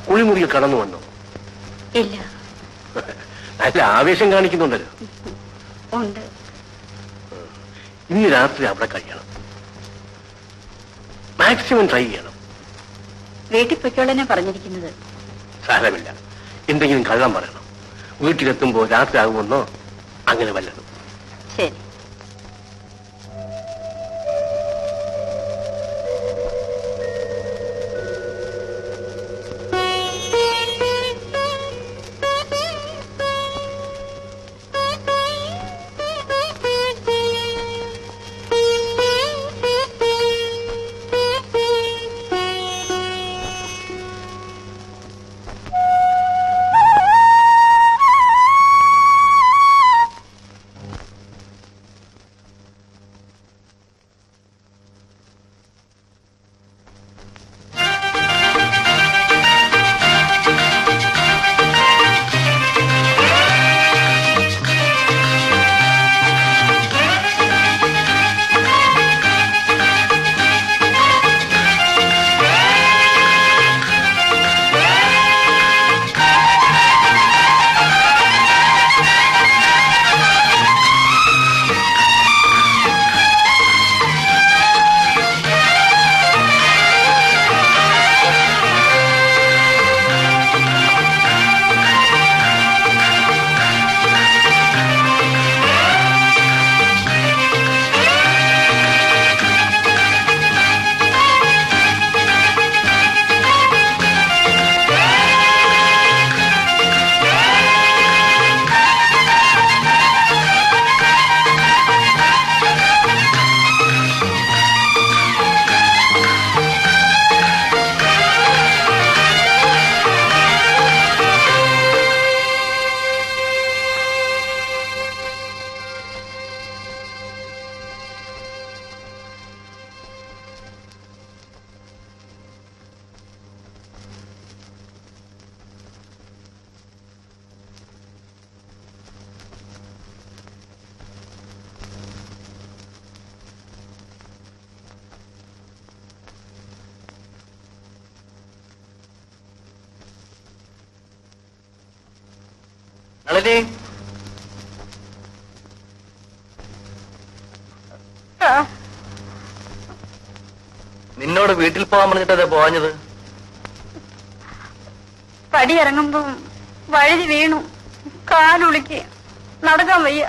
കുളിമുറിയിൽ കടന്നു വന്നു? ഇല്ല. നല്ല ആവേശം കാണിക്കുന്നുണ്ടല്ലോ. ഉണ്ട്. ഇന്ന് രാത്രി അവിടെ കഴിയണം. മാക്സിമം ട്രൈ ചെയ്യണം. വീട്ടിൽ പൊയ്ക്കോളനെ പറഞ്ഞിരിക്കുന്നത്. സാരമില്ല, എന്തെങ്കിലും കള്ളം പറയണം. വീട്ടിലെത്തുമ്പോ രാത്രി ആകുമെന്നോ അങ്ങനെ വല്ലതും. ശരി. നളിനി, നിന്നോട് വീട്ടിൽ പോകാൻ പറഞ്ഞിട്ടേ പോവാഞ്ഞത്? പടി ഇറങ്ങുമ്പോ വഴുതി വീണു. കാലുളിക്ക് നടക്കാൻ വയ്യ.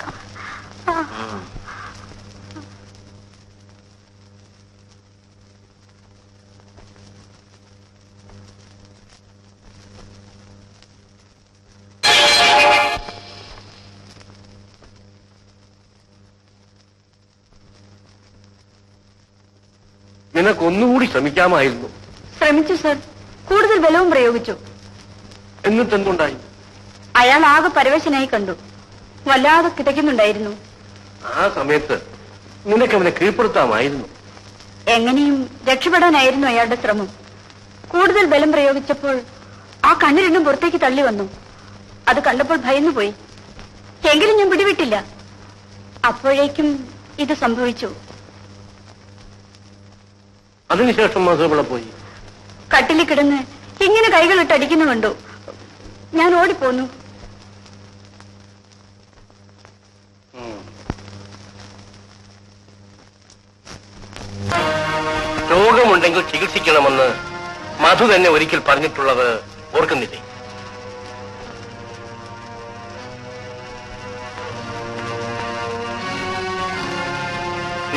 നിനക്കൊന്നുകൂടി ശ്രമിക്കാമായിരുന്നു. ശ്രമിച്ചു സർ, കൂടുതൽ ബലവും പ്രയോഗിച്ചു. എന്നിട്ടെന്തുണ്ടായി? അയാൾ ആകെ പരവശനായി കണ്ടു. വല്ലാതെ കിതയ്ക്കുന്നുണ്ടായിരുന്നു. ആ സമയത്ത് നിനക്കവനെ കീഴ്പ്പെടുത്താമായിരുന്നു. എങ്ങനെയും രക്ഷപ്പെടാനായിരുന്നു അയാളുടെ ശ്രമം. കൂടുതൽ ബലം പ്രയോഗിച്ചപ്പോൾ ആ കണ്ണ് രണ്ടും പുറത്തേക്ക് തള്ളി വന്നു. അത് കണ്ടപ്പോൾ ഭയന്നുപോയി. എങ്കിലും ഞാൻ പിടിവിട്ടില്ല. അപ്പോഴേക്കും ഇത് സംഭവിച്ചു. അതിനുശേഷം മാസവിടെ പോയി? കട്ടിലിൽ കിടന്ന് ഇങ്ങനെ കൈകളിട്ട് അടിക്കുന്നു കണ്ടു. ഞാൻ ഓടിപ്പോന്നു. രോഗമുണ്ടെങ്കിൽ ചികിത്സിക്കണമെന്ന് മധു തന്നെ ഒരിക്കൽ പറഞ്ഞിട്ടുള്ളത് ഓർക്കുന്നില്ലേ?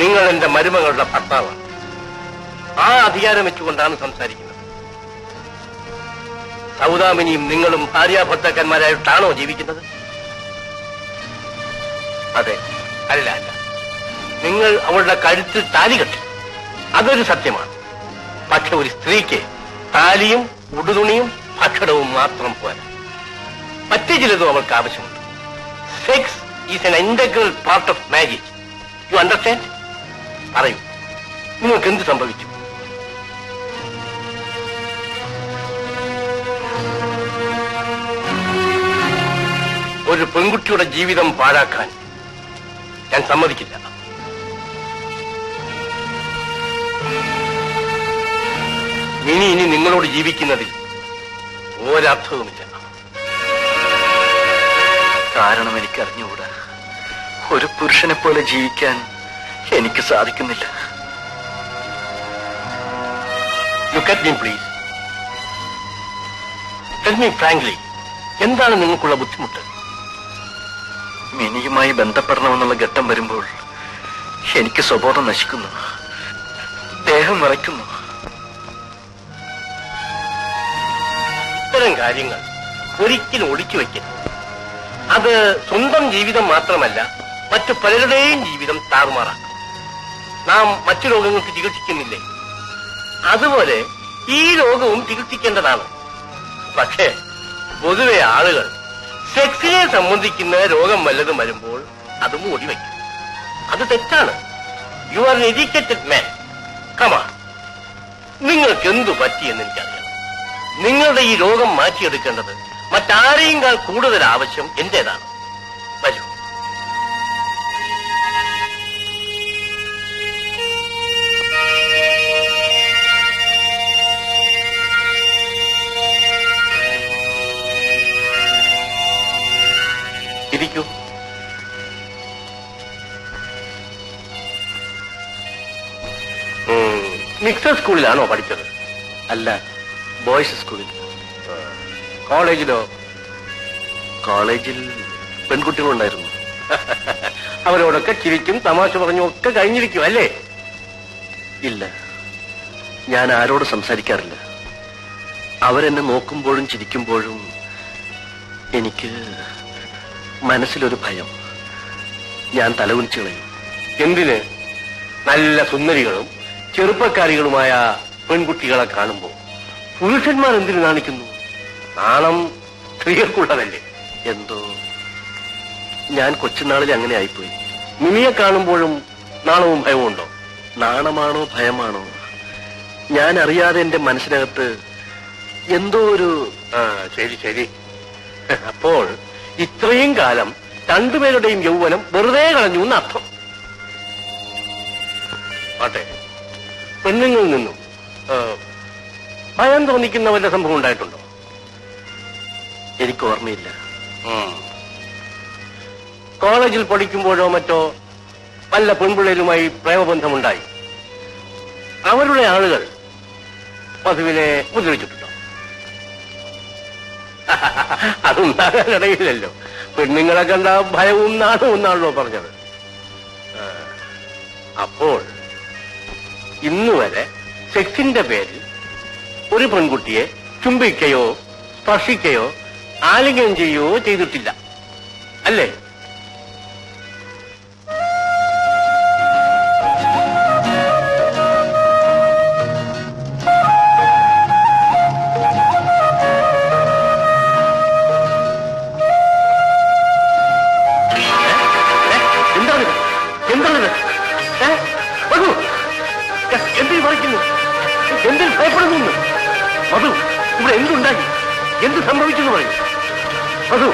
നിങ്ങൾ എന്റെ മരുമകളുടെ ഭർത്താവാണ്. ആ അധികാരം വെച്ചുകൊണ്ടാണ് സംസാരിക്കുന്നത്. സൗദാമിനിയും നിങ്ങളും ഭാര്യാഭർത്താക്കന്മാരായിട്ടാണോ ജീവിക്കുന്നത്? അതെ. അല്ല അല്ല, നിങ്ങൾ അവളുടെ കഴുത്തിൽ താലി കെട്ടി, അതൊരു സത്യമാണ്. പക്ഷെ ഒരു സ്ത്രീക്ക് താലിയും ഉടുതുണിയും ഭക്ഷണവും മാത്രം പോരാ. മറ്റു ചിലതും അവൾക്ക് ആവശ്യമുണ്ട്. Sex is N integral part of marriage. You understand? പറയൂ, നിങ്ങൾക്ക് എന്ത് സംഭവിച്ചു? ഒരു പെൺകുട്ടിയുടെ ജീവിതം പാഴാക്കാൻ ഞാൻ സമ്മതിക്കില്ല. ഇനി നിങ്ങളോട് ജീവിക്കുന്നതിൽ ഒരർത്ഥവുമില്ല. കാരണം എനിക്കറിഞ്ഞുകൂടാ. ഒരു പുരുഷനെ പോലെ ജീവിക്കാൻ എനിക്ക് സാധിക്കുന്നില്ല. Look at me please. Tell me frankly, എന്താണ് നിങ്ങൾക്കുള്ള ബുദ്ധിമുട്ട്? മിനിയുമായി ബന്ധപ്പെടണമെന്നുള്ള ഘട്ടം വരുമ്പോൾ എനിക്ക് സ്വബോധം നശിക്കുന്നു, ദേഹം വിറയ്ക്കുന്നു. ഇത്തരം കാര്യങ്ങൾ ഒരിക്കലും ഒളിച്ചു വയ്ക്കരുത്. അത് സ്വന്തം ജീവിതം മാത്രമല്ല, മറ്റു പലരുടെയും ജീവിതം താറുമാറാക്കും. നാം മറ്റു രോഗങ്ങൾക്ക് ചികിത്സിക്കുന്നില്ലേ, അതുപോലെ ഈ രോഗവും ചികിത്സിക്കേണ്ടതാണ്. പക്ഷേ പൊതുവെ ആളുകൾ സെക്സിനെ സംബന്ധിക്കുന്ന രോഗം വല്ലതും വരുമ്പോൾ അത് മൂടി വയ്ക്കും. അത് തെറ്റാണ്. യു ആർ എൻ എഡ്യൂക്കേറ്റഡ് മാൻ. കമാ, നിങ്ങൾക്ക് എന്തു പറ്റിയെന്ന് എനിക്കറിയാം. നിങ്ങളുടെ ഈ രോഗം മാറ്റിയെടുക്കേണ്ടത് മറ്റാരെയുംകാൾ കൂടുതൽ ആവശ്യം എന്റേതാണ്. വരൂ. ഇരിക്കൂ. മിക്സർ സ്കൂളിലാണോ പഠിച്ചത്? അല്ല, ബോയ്സ് സ്കൂളിൽ. കോളേജിലോ? കോളേജിൽ പെൺകുട്ടികളുണ്ടായിരുന്നു. അവരോടൊക്കെ ചിരിക്കും തമാശ പറഞ്ഞും ഒക്കെ കഴിഞ്ഞിരിക്കും അല്ലേ? ഇല്ല, ഞാൻ ആരോട് സംസാരിക്കാറില്ല. അവരെന്നെ നോക്കുമ്പോഴും ചിരിക്കുമ്പോഴും എനിക്ക് മനസ്സിലൊരു ഭയം. ഞാൻ തലകുനിച്ചു കളയും. എന്തിന്? നല്ല സുന്ദരികളും ചെറുപ്പക്കാരികളുമായ പെൺകുട്ടികളെ കാണുമ്പോൾ പുരുഷന്മാർ എന്തിനു നാണിക്കുന്നു? നാണം സ്ത്രീകൾക്കുള്ളതല്ലേ? എന്തോ ഞാൻ കൊച്ചുനാളിൽ അങ്ങനെ ആയിപ്പോയി. മിനിയെ കാണുമ്പോഴും നാണവും ഭയവും ഉണ്ടോ? നാണമാണോ ഭയമാണോ, ഞാൻ അറിയാതെ എന്റെ മനസ്സിനകത്ത് എന്തോ ഒരു... ശരി ശരി. അപ്പോൾ ഇത്രയും കാലം രണ്ടുപേരുടെയും യൗവനം വെറുതെ കളഞ്ഞു എന്നർത്ഥം. ആട്ടെ, പെണ്ണുങ്ങളിൽ നിന്നും ഭയം തോന്നിക്കുന്ന വല്ല സംഭവം ഉണ്ടായിട്ടുണ്ടോ? എനിക്ക് ഓർമ്മയില്ല. കോളേജിൽ പഠിക്കുമ്പോഴോ മറ്റോ വല്ല പെൺപിള്ളേരുമായി പ്രേമബന്ധമുണ്ടായി അവരുടെ ആളുകൾ വധുവിനെ ഉപദ്രവിച്ചിട്ടുണ്ടോ? അതുണ്ടാകാനിടയില്ലല്ലോ. പെണ്ണുങ്ങളെ കണ്ട ഭയവും നാണവും എന്നാണല്ലോ പറഞ്ഞത്. അപ്പോൾ ഇന്നുവരെ സെക്സിന്റെ പേരിൽ ഒരു പെൺകുട്ടിയെ ചുംബിക്കുകയോ സ്പർശിക്കുകയോ ആലിംഗനം ചെയ്യുകയോ ചെയ്തിട്ടില്ല അല്ലേ? എന്തിനു പറയുന്നു? എന്തിന് ഭയപ്പെടുന്നു? മധു, ഇവിടെ എന്തുണ്ടായി? എന്ത് സംഭവിച്ചെന്ന് പറയൂ. മധു,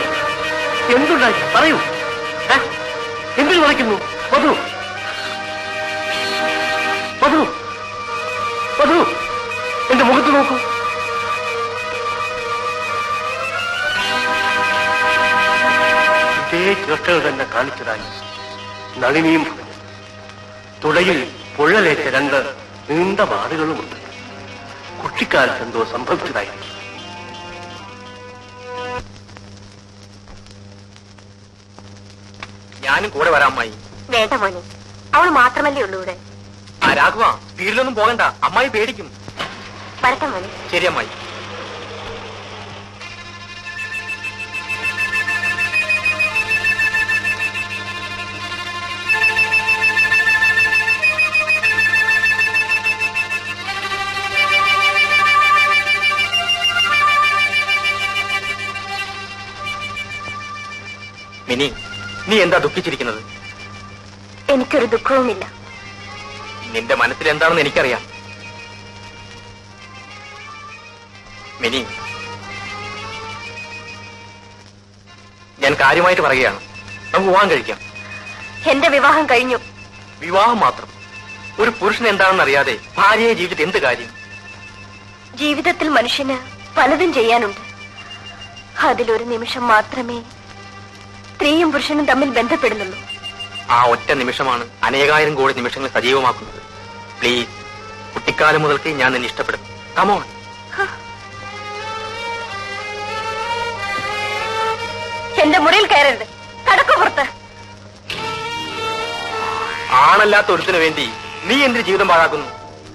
എന്തുണ്ടായി പറയൂ. എന്തിനു പറയുന്നു? മധു, മധു, മധു, എന്റെ മുഖത്ത് നോക്കൂ. ഇതേ ചേഷ്ടകൾ തന്നെ കാണിച്ചതായി നളിനിയും പറഞ്ഞു. തുടയിൽ പൊള്ളലേറ്റ രണ്ട് നീണ്ട പാടുകളുമുണ്ട്. കുട്ടിക്കാലത്ത് എന്തോ സംഭവിച്ചതായിരിക്കും. ഞാനും കൂടെ വരാം അമ്മായി. വേണ്ട മോനെ, അവൾ മാത്രമല്ലേ ഉള്ളൂ ഇവിടെ. ആ രാഘവ, വീട്ടിലൊന്നും പോകണ്ട, അമ്മായി പേടിക്കും. വരട്ടെ മോനെ. ശരി അമ്മായി. മിനി, നീ എന്താ ദുഃഖിച്ചിരിക്കുന്നത്? എനിക്കൊരു ദുഃഖവുമില്ല. നിന്റെ മനസ്സിൽ എന്താണെന്ന് എനിക്കറിയാം. മിനി, ഞാൻ കാര്യമായിട്ട് പറയുകയാണ്. നമുക്ക് വിവാഹം കഴിക്കാം. എന്റെ വിവാഹം കഴിഞ്ഞു. വിവാഹം മാത്രം? ഒരു പുരുഷൻ എന്താണെന്ന് അറിയാതെ ഭാര്യയെ ജീവിച്ചിട്ട് എന്ത് കാര്യം? ജീവിതത്തിൽ മനുഷ്യന് പലതും ചെയ്യാനുണ്ട്. അതിലൊരു നിമിഷം മാത്രമേ സ്ത്രീയും പുരുഷനും തമ്മിൽ ബന്ധപ്പെടുന്നുള്ളൂ. ആ ഒറ്റ നിമിഷമാണ് അനേകായിരം കോടി നിമിഷങ്ങൾ സജീവമാക്കുന്നത്. പ്ലീസ്, കുട്ടിക്കാലം മുതൽക്ക് ഞാൻ നിന്നെ ഇഷ്ടപ്പെടുന്നു. കമോൺ. എന്റെ മുറിയിൽ കയറരുത്, കടക്കു പുറത്ത്. ആണല്ലാത്ത ഒരുത്തിനു വേണ്ടി നീ എന്റെ ജീവിതം പാഴാക്കുന്നു.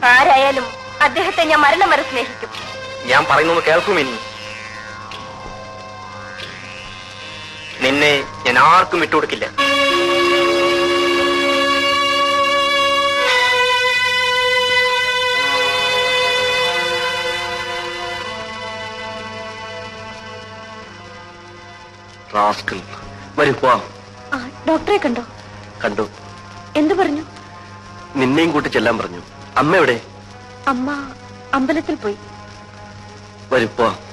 ആരായാലും അദ്ദേഹത്തെ ഞാൻ മരണം വരെ സ്നേഹിക്കും. ഞാൻ പറയുന്നത് കേൾക്കും. ഇനി നിന്നെ ഞാൻ ആർക്കും വിട്ടുകൊടുക്കില്ല. വരും പോവാം. ഡോക്ടറെ കണ്ടോ? കണ്ടു. എന്തു പറഞ്ഞു? നിന്നെയും കൂട്ടി ചെല്ലാൻ പറഞ്ഞു. അമ്മ എവിടെ? അമ്മ അമ്പലത്തിൽ പോയി. വരും പോവാം.